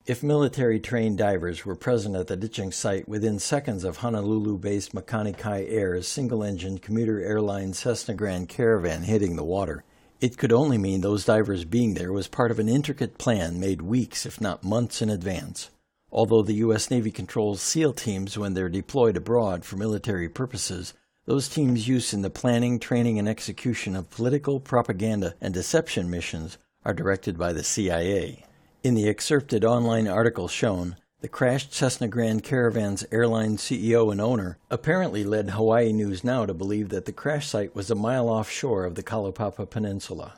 If military-trained divers were present at the ditching site within seconds of Honolulu-based Makani Kai Air's single-engine Commuter airline Cessna Grand Caravan hitting the water, it could only mean those divers being there was part of an intricate plan made weeks, if not months, in advance. Although the U.S. Navy controls SEAL teams when they're deployed abroad for military purposes, those teams' use in the planning, training, and execution of political, propaganda, and deception missions are directed by the CIA. In the excerpted online article shown, the crashed Cessna Grand Caravan's airline CEO and owner apparently led Hawaii News Now to believe that the crash site was a mile offshore of the Kalaupapa Peninsula.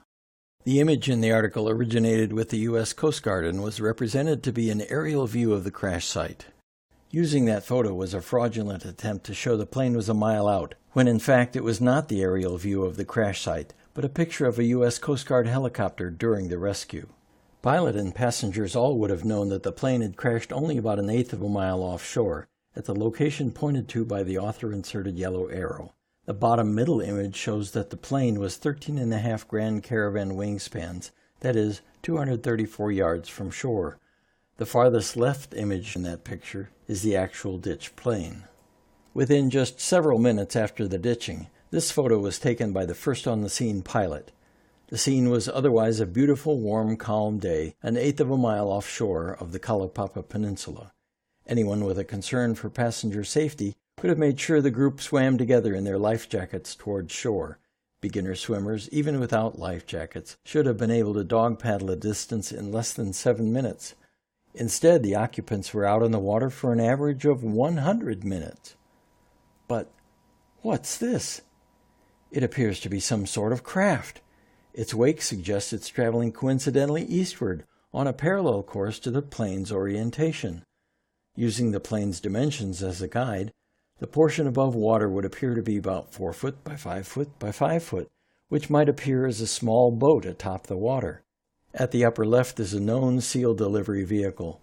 The image in the article originated with the U.S. Coast Guard and was represented to be an aerial view of the crash site. Using that photo was a fraudulent attempt to show the plane was a mile out, when in fact it was not the aerial view of the crash site, but a picture of a U.S. Coast Guard helicopter during the rescue. Pilot and passengers all would have known that the plane had crashed only about an eighth of a mile offshore, at the location pointed to by the author-inserted yellow arrow. The bottom middle image shows that the plane was 13.5 Grand Caravan wingspans, that is, 234 yards from shore. The farthest left image in that picture is the actual ditched plane. Within just several minutes after the ditching, this photo was taken by the first-on-the-scene pilot. The scene was otherwise a beautiful, warm, calm day, an eighth of a mile offshore of the Kalaupapa Peninsula. Anyone with a concern for passenger safety could have made sure the group swam together in their life jackets towards shore. Beginner swimmers, even without life jackets, should have been able to dog paddle a distance in less than 7 minutes. Instead, the occupants were out on the water for an average of 100 minutes. But what's this? It appears to be some sort of craft. Its wake suggests it's traveling coincidentally eastward, on a parallel course to the plane's orientation. Using the plane's dimensions as a guide, the portion above water would appear to be about 4 foot by 5 foot by 5 foot, which might appear as a small boat atop the water. At the upper left is a known SEAL delivery vehicle.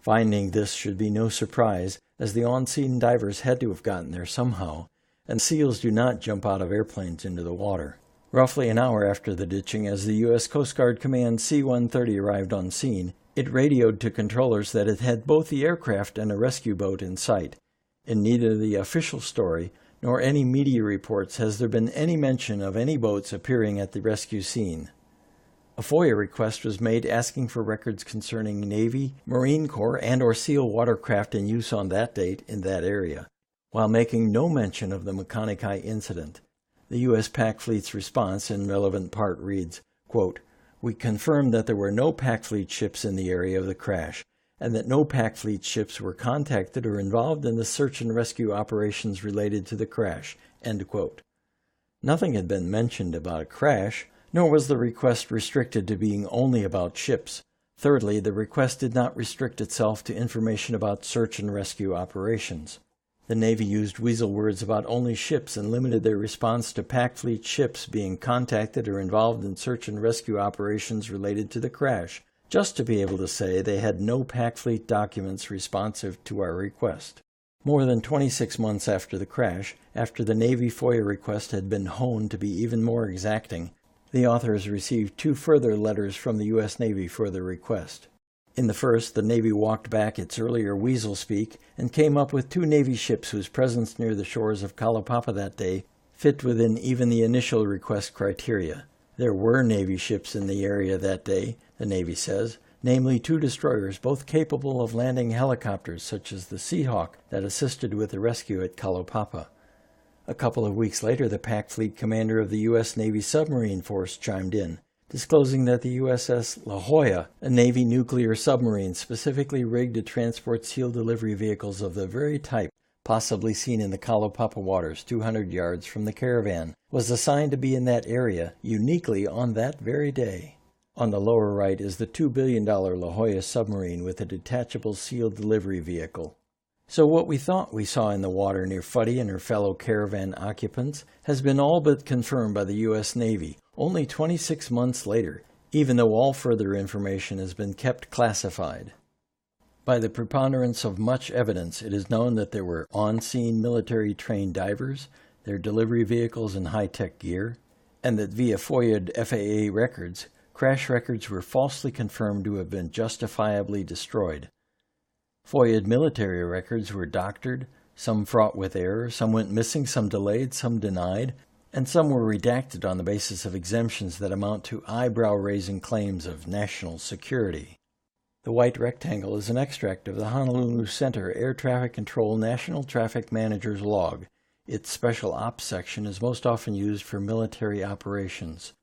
Finding this should be no surprise, as the on-scene divers had to have gotten there somehow, and SEALs do not jump out of airplanes into the water. Roughly an hour after the ditching, as the U.S. Coast Guard Command C-130 arrived on scene, it radioed to controllers that it had both the aircraft and a rescue boat in sight. In neither the official story nor any media reports has there been any mention of any boats appearing at the rescue scene. A FOIA request was made asking for records concerning Navy, Marine Corps, and/or SEAL watercraft in use on that date in that area, while making no mention of the Makani Kai incident. The U.S. Pac Fleet's response in relevant part reads, quote, "We confirm that there were no Pac Fleet ships in the area of the crash, and that no Pac Fleet ships were contacted or involved in the search and rescue operations related to the crash." End quote. Nothing had been mentioned about a crash, nor was the request restricted to being only about ships. Thirdly, the request did not restrict itself to information about search and rescue operations. The Navy used weasel words about only ships and limited their response to Pac Fleet ships being contacted or involved in search and rescue operations related to the crash, just to be able to say they had no Pac Fleet documents responsive to our request. More than 26 months after the crash, after the Navy FOIA request had been honed to be even more exacting, the authors received 2 further letters from the U.S. Navy for the request. In the first, the Navy walked back its earlier weasel speak and came up with 2 Navy ships whose presence near the shores of Kalaupapa that day fit within even the initial request criteria. There were Navy ships in the area that day, the Navy says, namely 2 destroyers both capable of landing helicopters such as the Seahawk that assisted with the rescue at Kalaupapa. A couple of weeks later, the Pac Fleet commander of the U.S. Navy submarine force chimed in, disclosing that the USS La Jolla, a Navy nuclear submarine specifically rigged to transport SEAL delivery vehicles of the very type possibly seen in the Kalaupapa waters 200 yards from the caravan, was assigned to be in that area uniquely on that very day. On the lower right is the $2 billion La Jolla submarine with a detachable SEAL delivery vehicle. So what we thought we saw in the water near Fuddy and her fellow caravan occupants has been all but confirmed by the U.S. Navy, only 26 months later, even though all further information has been kept classified. By the preponderance of much evidence, it is known that there were on-scene military-trained divers, their delivery vehicles and high-tech gear, and that via FOIA'd FAA records, crash records were falsely confirmed to have been justifiably destroyed. FOIA'd military records were doctored, some fraught with error, some went missing, some delayed, some denied, and some were redacted on the basis of exemptions that amount to eyebrow-raising claims of national security. The white rectangle is an extract of the Honolulu Center Air Traffic Control National Traffic Manager's log. Its Special Ops section is most often used for military operations.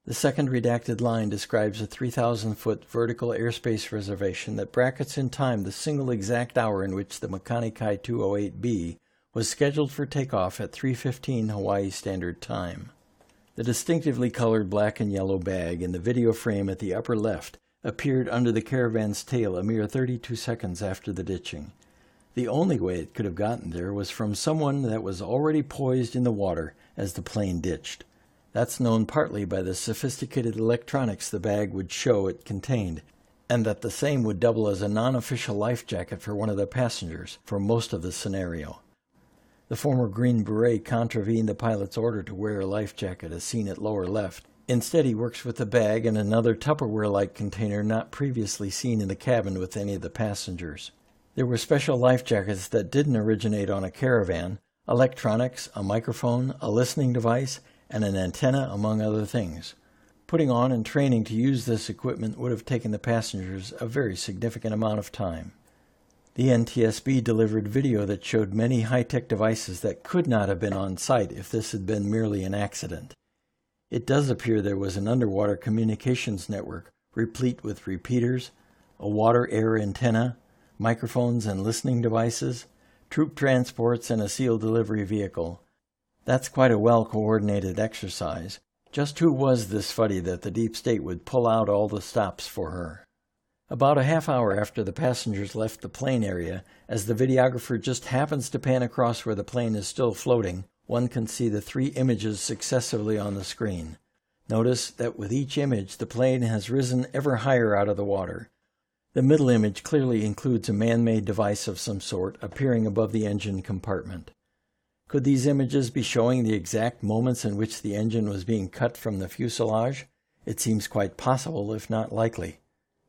The second redacted line describes a 3,000-foot vertical airspace reservation that brackets in time the single exact hour in which the Makani Kai 208B was scheduled for takeoff at 3:15 Hawaii Standard Time. The distinctively colored black and yellow bag in the video frame at the upper left appeared under the Caravan's tail a mere 32 seconds after the ditching. The only way it could have gotten there was from someone that was already poised in the water as the plane ditched. That's known partly by the sophisticated electronics the bag would show it contained, and that the same would double as a non-official life jacket for one of the passengers for most of the scenario. The former Green Beret contravened the pilot's order to wear a life jacket as seen at lower left. Instead, he works with the bag and another Tupperware-like container not previously seen in the cabin with any of the passengers. There were special life jackets that didn't originate on a Caravan, electronics, a microphone, a listening device, and an antenna, among other things. Putting on and training to use this equipment would have taken the passengers a very significant amount of time. The NTSB delivered video that showed many high-tech devices that could not have been on site if this had been merely an accident. It does appear there was an underwater communications network replete with repeaters, a water-air antenna, microphones and listening devices, troop transports, and a SEAL delivery vehicle. That's quite a well-coordinated exercise. Just who was this Fuddy that the deep state would pull out all the stops for her? About a half hour after the passengers left the plane area, as the videographer just happens to pan across where the plane is still floating, one can see the 3 images successively on the screen. Notice that with each image, the plane has risen ever higher out of the water. The middle image clearly includes a man-made device of some sort appearing above the engine compartment. Could these images be showing the exact moments in which the engine was being cut from the fuselage? It seems quite possible, if not likely.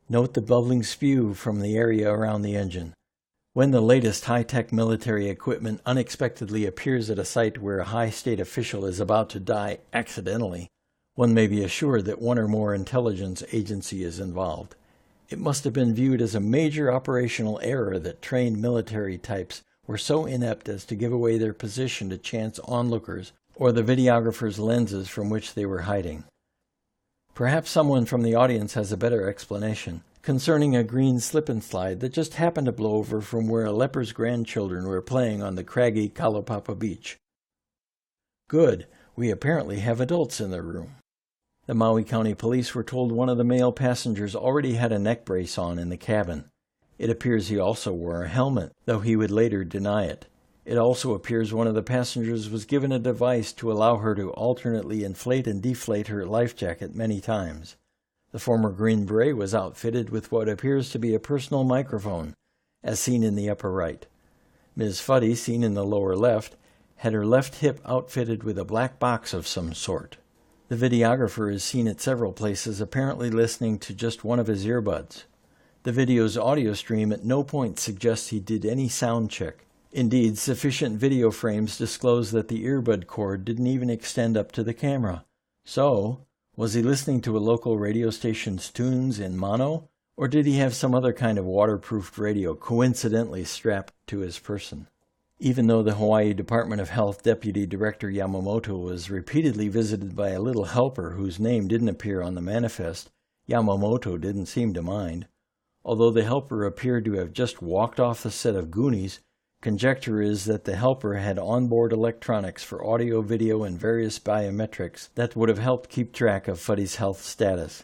Note the bubbling spew from the area around the engine. When the latest high-tech military equipment unexpectedly appears at a site where a high state official is about to die accidentally, one may be assured that one or more intelligence agency is involved. It must have been viewed as a major operational error that trained military types were so inept as to give away their position to chance onlookers or the videographer's lenses from which they were hiding. Perhaps someone from the audience has a better explanation concerning a green slip-and-slide that just happened to blow over from where a leper's grandchildren were playing on the craggy Kalapapa beach. Good, we apparently have adults in the room. The Maui County Police were told one of the male passengers already had a neck brace on in the cabin. It appears he also wore a helmet, though he would later deny it. It also appears one of the passengers was given a device to allow her to alternately inflate and deflate her life jacket many times. The former Green Beret was outfitted with what appears to be a personal microphone, as seen in the upper right. Ms. Fuddy, seen in the lower left, had her left hip outfitted with a black box of some sort. The videographer is seen at several places apparently listening to just one of his earbuds. The video's audio stream at no point suggests he did any sound check. Indeed, sufficient video frames disclose that the earbud cord didn't even extend up to the camera. So, was he listening to a local radio station's tunes in mono, or did he have some other kind of waterproofed radio coincidentally strapped to his person? Even though the Hawaii Department of Health Deputy Director Yamamoto was repeatedly visited by a little helper whose name didn't appear on the manifest, Yamamoto didn't seem to mind. Although the helper appeared to have just walked off the set of Goonies, conjecture is that the helper had onboard electronics for audio, video, and various biometrics that would have helped keep track of Fuddy's health status.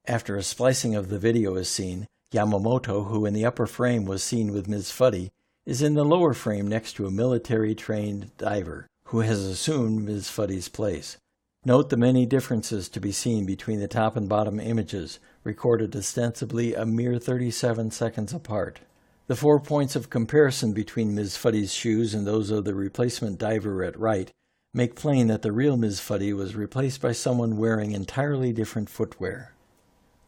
After a splicing of the video is seen, Yamamoto, who in the upper frame was seen with Ms. Fuddy, is in the lower frame next to a military-trained diver, who has assumed Ms. Fuddy's place. Note the many differences to be seen between the top and bottom images, recorded ostensibly a mere 37 seconds apart. The 4 points of comparison between Ms. Fuddy's shoes and those of the replacement diver at right make plain that the real Ms. Fuddy was replaced by someone wearing entirely different footwear.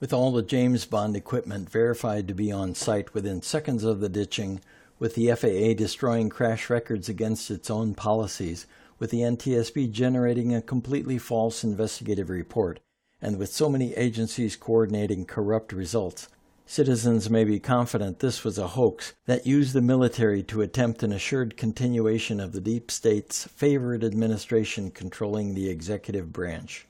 With all the James Bond equipment verified to be on site within seconds of the ditching, with the FAA destroying crash records against its own policies, with the NTSB generating a completely false investigative report, and with so many agencies coordinating corrupt results, citizens may be confident this was a hoax that used the military to attempt an assured continuation of the deep state's favored administration controlling the executive branch.